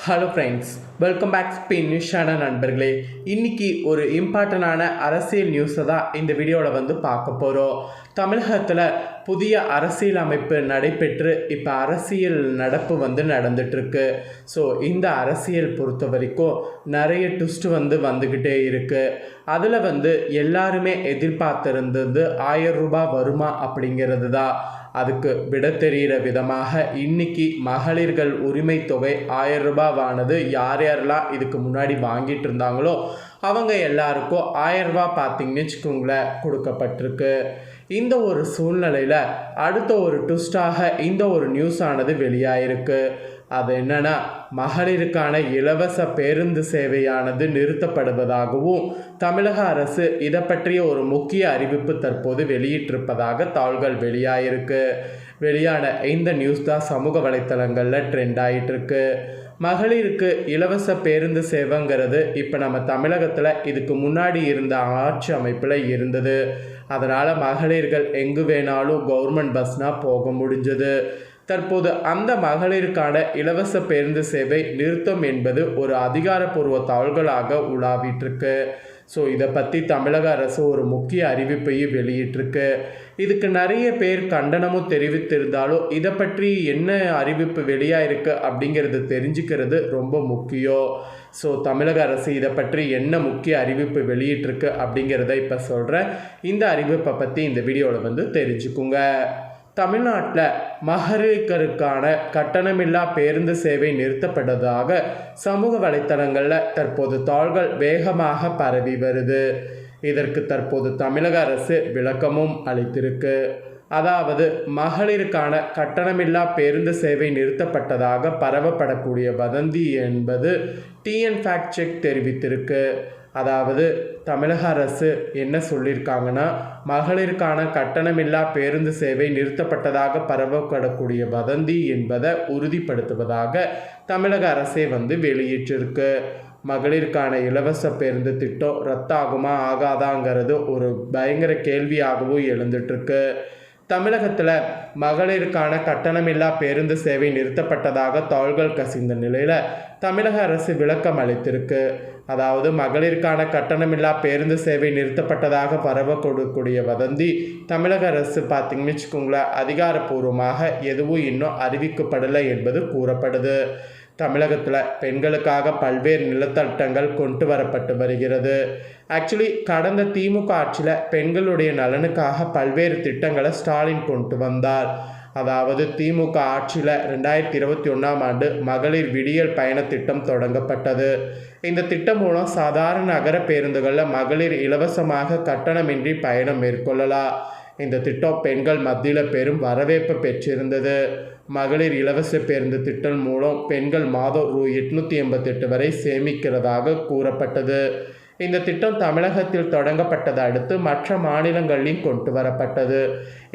Hello friends, welcome back spin நியூஸான நண்பர்களே. இன்றைக்கி ஒரு இம்பார்ட்டண்டான அரசியல் நியூஸை தான் இந்த வீடியோவில் பார்க்க போகிறோம். தமிழகத்தில் புதிய அரசியல் அமைப்பு நடைபெற்று இப்போ அரசியல் நடப்பு நடந்துட்டுருக்கு. ஸோ இந்த அரசியல் பொறுத்த வரைக்கும் நிறைய ட்விஸ்ட் வந்துக்கிட்டே இருக்குது. அதில் எல்லாருமே எதிர்பார்த்துருந்தது 1000 ரூபாய் வருமா அப்படிங்கிறது தான். அதுக்கு விட தெரிகிற விதமாக இன்னைக்கு மகளிர்கள் உரிமை தொகை 1000 ரூபாவானது யார் யாரெல்லாம் இதுக்கு முன்னாடி வாங்கிட்டு இருந்தாங்களோ அவங்க எல்லாருக்கும் 1000 ரூபாய் பார்த்தீங்கன்னு வச்சுக்கோங்களேன் கொடுக்கப்பட்டிருக்கு. இந்த ஒரு சூழ்நிலையில் அடுத்த ஒரு ட்விஸ்டாக இந்த ஒரு நியூஸ் ஆனது வெளியாயிருக்கு. அது என்னன்னா, மகளிருக்கான இலவச பேருந்து சேவையானது நிறுத்தப்படுவதாகவும் தமிழக அரசு இதை பற்றிய ஒரு முக்கிய அறிவிப்பு தற்போது வெளியிட்டிருப்பதாக தாள்கள் வெளியாயிருக்கு. வெளியான இந்த நியூஸ் தான் சமூக வலைத்தளங்களில் ட்ரெண்ட் ஆகிட்டு இருக்கு. மகளிருக்கு இலவச பேருந்து சேவைங்கிறது இப்போ நம்ம தமிழகத்தில் இதுக்கு முன்னாடி இருந்த ஆட்சி அமைப்பில் இருந்தது. அதனால் மகளிர்கள் எங்கு வேணாலும் கவர்மெண்ட் பஸ்னால் போக முடிஞ்சது. தற்போது அந்த மகளிருக்கான இலவச பேருந்து சேவை நிறுத்தம் என்பது ஒரு அதிகாரப்பூர்வ தாள்களாக உலாவிட்டிருக்கு. ஸோ இதை பற்றி தமிழக அரசு ஒரு முக்கிய அறிவிப்பையும் வெளியிட்டிருக்கு. இதுக்கு நிறைய பேர் கண்டனமும் தெரிவித்திருந்தாலும் இதை பற்றி என்ன அறிவிப்பு வெளியாயிருக்கு அப்படிங்கிறது தெரிஞ்சுக்கிறது ரொம்ப முக்கியம். ஸோ தமிழக அரசு இதை பற்றி என்ன முக்கிய அறிவிப்பு வெளியிட்டிருக்கு அப்படிங்கிறத இப்போ சொல்கிறேன். இந்த அறிவிப்பை பற்றி இந்த வீடியோவில் தெரிஞ்சுக்குங்க. தமிழ்நாட்டில் மகளிருக்கான கட்டணமில்லா பேருந்து சேவை நிறுத்தப்பட்டதாக சமூக வலைத்தளங்களில் தற்போது தாள்கள் வேகமாக பரவி வருது. இதற்கு தற்போது தமிழக அரசு விளக்கமும் அளித்திருக்கு. அதாவது மகளிருக்கான கட்டணமில்லா பேருந்து சேவை நிறுத்தப்பட்டதாக பரவப்படக்கூடிய வதந்தி என்பது டிஎன் ஃபேக்ட் செக் தெரிவித்திருக்கு. அதாவது தமிழக அரசு என்ன சொல்லியிருக்காங்கன்னா, மகளிருக்கான கட்டணமில்லா பேருந்து சேவை நிறுத்தப்பட்டதாக பரவப்படக்கூடிய வதந்தி என்பதை உறுதிப்படுத்துவதாக தமிழக அரசே வெளியிட்டிருக்கு. மகளிருக்கான இலவச பேருந்து திட்டம் ரத்தாகுமா ஆகாதாங்கிறது ஒரு பயங்கர கேள்வியாகவும் எழுந்துட்டுருக்கு. தமிழகத்தில் மகளிருக்கான கட்டணமில்லா பேருந்து சேவை நிறுத்தப்பட்டதாக தாள்கள் கசிந்த நிலையில் தமிழக அரசு விளக்கம் அளித்திருக்கு. அதாவது மகளிருக்கான கட்டணமில்லா பேருந்து சேவை நிறுத்தப்பட்டதாக பரவக்கூடிய வதந்தி தமிழக அரசு பார்த்தீங்கன்னு வச்சுக்கோங்களேன் அதிகாரப்பூர்வமாக எதுவும் இன்னும் அறிவிக்கப்படலை என்பது கூறப்படுது. தமிழகத்தில் பெண்களுக்காக பல்வேறு நிலத்தட்டங்கள் கொண்டு வரப்பட்டு வருகிறது. ஆக்சுவலி கடந்த திமுக ஆட்சியில் பெண்களுடைய நலனுக்காக பல்வேறு திட்டங்களை ஸ்டாலின் கொண்டு வந்தார். அதாவது திமுக ஆட்சியில் 2021ஆம் ஆண்டு மகளிர் விடியல் பயண திட்டம் தொடங்கப்பட்டது. இந்த திட்டம் மூலம் சாதாரண நகர பேருந்துகளில் மகளிர் இலவசமாக கட்டணமின்றி பயணம் மேற்கொள்ளலாம். இந்த திட்டம் பெண்கள் மத்தியில் பெரும் வரவேற்பு பெற்றிருந்தது. மகளிர் இலவச பேருந்து திட்டம் மூலம் பெண்கள் மாதம் ரூ.888 வரை சேமிக்கிறதாக கூறப்பட்டது. இந்த திட்டம் தமிழகத்தில் தொடங்கப்பட்டதை அடுத்து மற்ற மாநிலங்களிலும் கொண்டு வரப்பட்டது.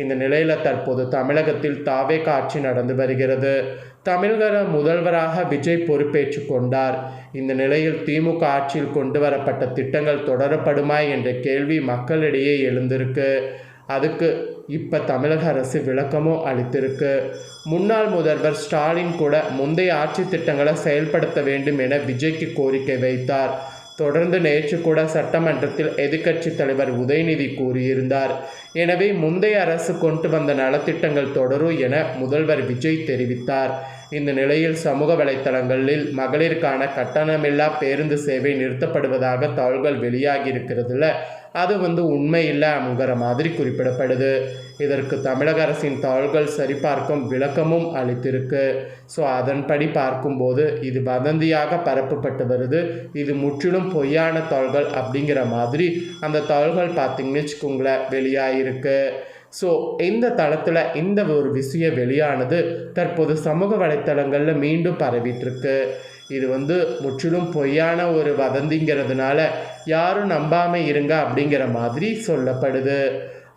இந்த நிலையில் தற்போது தமிழகத்தில் தாவேகா ஆட்சி நடந்து வருகிறது. தமிழக முதல்வராக விஜய் பொறுப்பேற்று கொண்டார். இந்த நிலையில் திமுக ஆட்சியில் கொண்டு வரப்பட்ட திட்டங்கள் தொடரப்படுமா என்ற கேள்வி மக்களிடையே எழுந்திருக்கு. அதுக்கு இப்போ தமிழக அரசு விளக்கமும் அளித்திருக்கு. முன்னாள் முதல்வர் ஸ்டாலின் கூட முந்தைய ஆட்சி திட்டங்களை செயல்படுத்த வேண்டும் என விஜய்க்கு கோரிக்கை வைத்தார். தொடர்ந்து நேற்று கூட சட்டமன்றத்தில் எதிர்க்கட்சி தலைவர் உதயநிதி கூறியிருந்தார். எனவே முந்தைய அரசு கொண்டு வந்த நலத்திட்டங்கள் தொடரும் என முதல்வர் விஜய் தெரிவித்தார். இந்த நிலையில் சமூக வலைத்தளங்களில் மகளிருக்கான கட்டணமில்லா பேருந்து சேவை நிறுத்தப்படுவதாக தாள்கள் வெளியாகி இருக்கிறதுல அது உண்மை இல்லைங்கிற மாதிரி குறிப்பிடப்படுது. இதற்கு தமிழக அரசின் தாள்கள் சரிபார்க்கும் விளக்கமும் அளித்திருக்கு. ஸோ அதன்படி பார்க்கும்போது இது வதந்தியாக பரப்பப்பட்டு வருது, இது முற்றிலும் பொய்யான தாள்கள் அப்படிங்கிற மாதிரி அந்த தாள்கள் பார்த்தீங்கன்னு வச்சுக்கோங்களேன் வெளியாகிருக்கு. ஸோ இந்த தளத்தில் இந்த ஒரு விஷயம் வெளியானது தற்போது சமூக வலைத்தளங்களில் மீண்டும் பரவிட்டுருக்கு. இது முற்றிலும் பொய்யான ஒரு வதந்திங்கிறதுனால யாரும் நம்பாமல் இருங்க அப்படிங்கிற மாதிரி சொல்லப்படுது.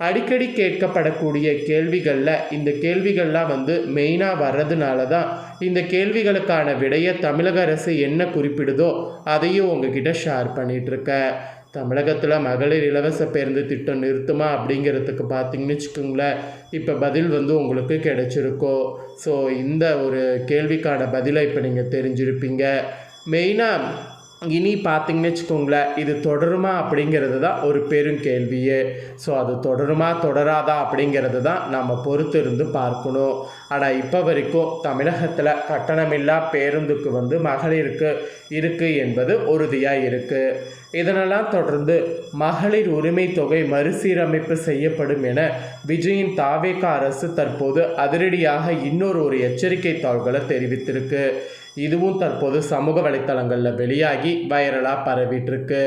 அடிக்கடி கேட்கப்படக்கூடிய கேள்விகளில் இந்த கேள்விகள்லாம் மெயினாக வர்றதுனால தான் இந்த கேள்விகளுக்கான விடையை தமிழக அரசு என்ன குறிப்பிடுதோ அதையும் உங்ககிட்ட ஷேர் பண்ணிகிட்ருக்கேன். தமிழகத்தில் மகளிர் இலவச பேருந்து திட்டம் நிறுத்துமா அப்படிங்கிறதுக்கு பார்த்தீங்கன்னு வச்சுக்கோங்களேன், இப்போ பதில் வந்து உங்களுக்கு கிடைச்சிருக்கோ. ஸோ இந்த ஒரு கேள்விக்கான பதிலை இப்போ நீங்கள் தெரிஞ்சிருப்பீங்க. மெயினாக இனி பார்த்தீங்கன்னு வச்சுக்கோங்களேன், இது தொடருமா அப்படிங்கிறது தான் ஒரு பெருங்கேள்வியே. ஸோ அது தொடருமா தொடராதா அப்படிங்கிறது தான் நம்ம பொறுத்து இருந்து பார்க்கணும். ஆனால் இப்போ வரைக்கும் தமிழகத்தில் கட்டணமில்லா பேருந்துக்கு வந்து மகளிருக்கு இருக்குது என்பது உறுதியாக இருக்குது. இதனெல்லாம் தொடர்ந்து மகளிர் உரிமை தொகை மறுசீரமைப்பு செய்யப்படும் என விஜயின் தாவேக அரசு தற்போது அதிரடியாக இன்னொரு எச்சரிக்கை தாள்களை தெரிவித்திருக்கு. இதுவும் தற்போது சமூக வலைத்தளங்களில் வெளியாகி வைரலாக பரவிட்டுருக்கு.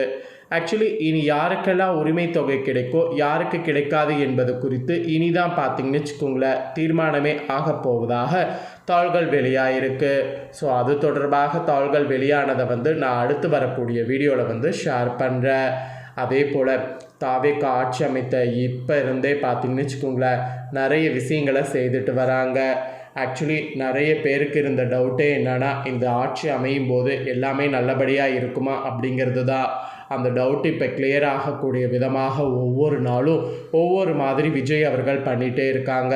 ஆக்சுவலி இனி யாருக்கெல்லாம் உரிமை தொகை கிடைக்கோ யாருக்கு கிடைக்காது என்பது குறித்து இனிதான் பார்த்தீங்கன்னு வச்சுக்கோங்களேன் தீர்மானமே ஆக போவதாக தாள்கள் வெளியாகிருக்கு. ஸோ அது தொடர்பாக தாள்கள் வெளியானதை வந்து நான் அடுத்து வரக்கூடிய வீடியோவில் வந்து ஷேர் பண்ணுறேன். அதே போல் தாவேக ஆட்சி அமைத்த இப்போ இருந்தே பார்த்தீங்கன்னு வச்சுக்கோங்களேன் நிறைய விஷயங்களை செய்துட்டு வராங்க. ஆக்சுவலி நிறைய பேருக்கு இருந்த டவுட்டே என்னென்னா, இந்த ஆட்சி அமையும் போது எல்லாமே நல்லபடியாக இருக்குமா அப்படிங்கிறது தான். அந்த டவுட் இப்போ கிளியர் ஆகக்கூடிய விதமாக ஒவ்வொரு நாளும் ஒவ்வொரு மாதிரி விஜய் அவர்கள் பண்ணிகிட்டே இருக்காங்க.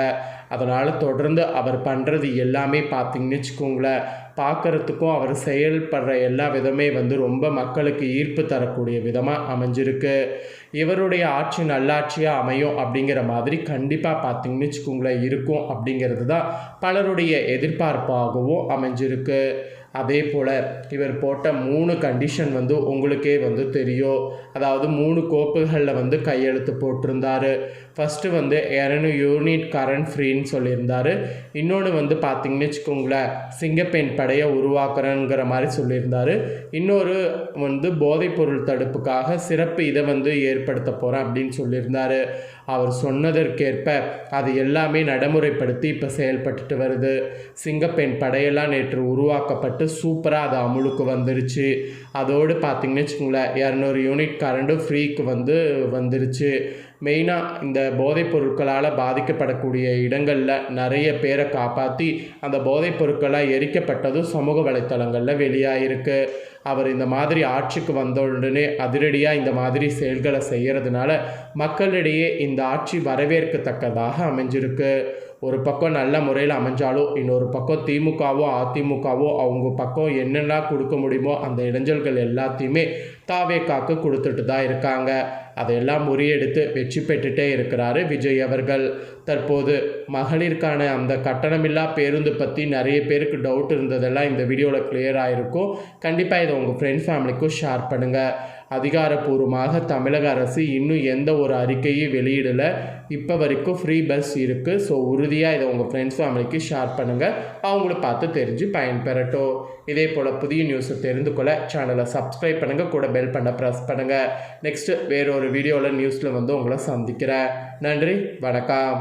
அதனால் தொடர்ந்து அவர் பண்ணுறது எல்லாமே பார்த்திங்கன்னு வச்சுக்கோங்களேன், பார்க்குறதுக்கும் அவர் செயல்படுற எல்லா விதமே வந்து ரொம்ப மக்களுக்கு ஈர்ப்பு தரக்கூடிய விதமாக அமைஞ்சிருக்கு. இவருடைய ஆட்சி நல்லாட்சியாக அமையும் அப்படிங்கிற மாதிரி கண்டிப்பாக பார்த்திங்கன்னு வச்சுக்கோங்களேன் இருக்கும் அப்படிங்கிறது தான் பலருடைய எதிர்பார்ப்பாகவும் அமைஞ்சிருக்கு. அதே போல் இவர் போட்ட 3 கண்டிஷன் வந்து உங்களுக்கே வந்து தெரியும். அதாவது 3 கோப்புகளில் வந்து கையெழுத்து போட்டிருந்தார். ஃபஸ்ட்டு வந்து 200 யூனிட் கரண்ட் ஃப்ரீன்னு சொல்லியிருந்தார். இன்னொன்று வந்து பார்த்திங்கன்னு வச்சுக்கோங்களேன் சிங்கப்பெண் படையை உருவாக்குறேங்கிற மாதிரி சொல்லியிருந்தார். இன்னொரு வந்து போதைப்பொருள் தடுப்புக்காக சிறப்பு இதை வந்து ஏற்படுத்த போகிறேன் அப்படின்னு சொல்லியிருந்தார். அவர் சொன்னதற்கேற்ப அது எல்லாமே நடைமுறைப்படுத்தி இப்போ செயல்பட்டுட்டு வருது. சிங்கப்பெண் படையெல்லாம் நேற்று உருவாக்கப்பட்டு சூப்பராக அது அமுலுக்கு வந்துருச்சு. அதோடு பார்த்திங்கன்னு வச்சுக்கோங்களேன் 200 யூனிட் கரண்ட்டும் ஃப்ரீக்கு வந்து வந்துருச்சு. மெயினாக இந்த போதைப் பொருட்களால் பாதிக்கப்படக்கூடிய இடங்களில் நிறைய பேரை காப்பாற்றி அந்த போதைப் பொருட்களாக எரிக்கப்பட்டதும் சமூக வலைத்தளங்களில் வெளியாகிருக்கு. அவர் இந்த மாதிரி ஆட்சிக்கு வந்த உடனே அதிரடியாக இந்த மாதிரி செயல்களை செய்கிறதுனால மக்களிடையே இந்த ஆட்சி வரவேற்கத்தக்கதாக அமைஞ்சிருக்கு. ஒரு பக்கம் நல்ல முறையில் அமைஞ்சாலும் இன்னொரு பக்கம் திமுகவோ அதிமுகவோ அவங்க பக்கம் என்னெல்லாம் கொடுக்க முடியுமோ அந்த இடைஞ்சல்கள் எல்லாத்தையுமே தாவேகாக்கு கொடுத்துட்டு தான் இருக்காங்க. அதையெல்லாம் முறியெடுத்து வெற்றி பெற்றுட்டே இருக்கிறாரு விஜய் அவர்கள். தற்போது மகளிருக்கான அந்த கட்டணமில்லா பேருந்து பற்றி நிறைய பேருக்கு டவுட் இருந்ததெல்லாம் இந்த வீடியோவில் கிளியர் ஆகிருக்கும். கண்டிப்பாக இதை உங்கள் ஃப்ரெண்ட்ஸ் ஃபேமிலிக்கும் ஷேர் பண்ணுங்கள். அதிகாரப்பூர்வமாக தமிழக அரசு இன்னும் எந்த ஒரு அறிக்கையும் வெளியிடலை. இப்போ வரைக்கும் ஃப்ரீ பஸ் இருக்குது. ஸோ உறுதியாக இதை உங்கள் ஃப்ரெண்ட்ஸ் ஃபேமிலிக்கு ஷேர் பண்ணுங்கள். அவங்கள பார்த்து தெரிஞ்சு பயன்பெறட்டும். இதே போல் புதிய நியூஸை தெரிந்து கொள்ள சேனலை சப்ஸ்கிரைப் பண்ணுங்கள், கூட பெல் பண்ண ப்ரெஸ் பண்ணுங்கள். நெக்ஸ்ட்டு வேறொரு வீடியோவில் நியூஸில் வந்து உங்களை சந்திக்கிறேன். நன்றி, வணக்கம்.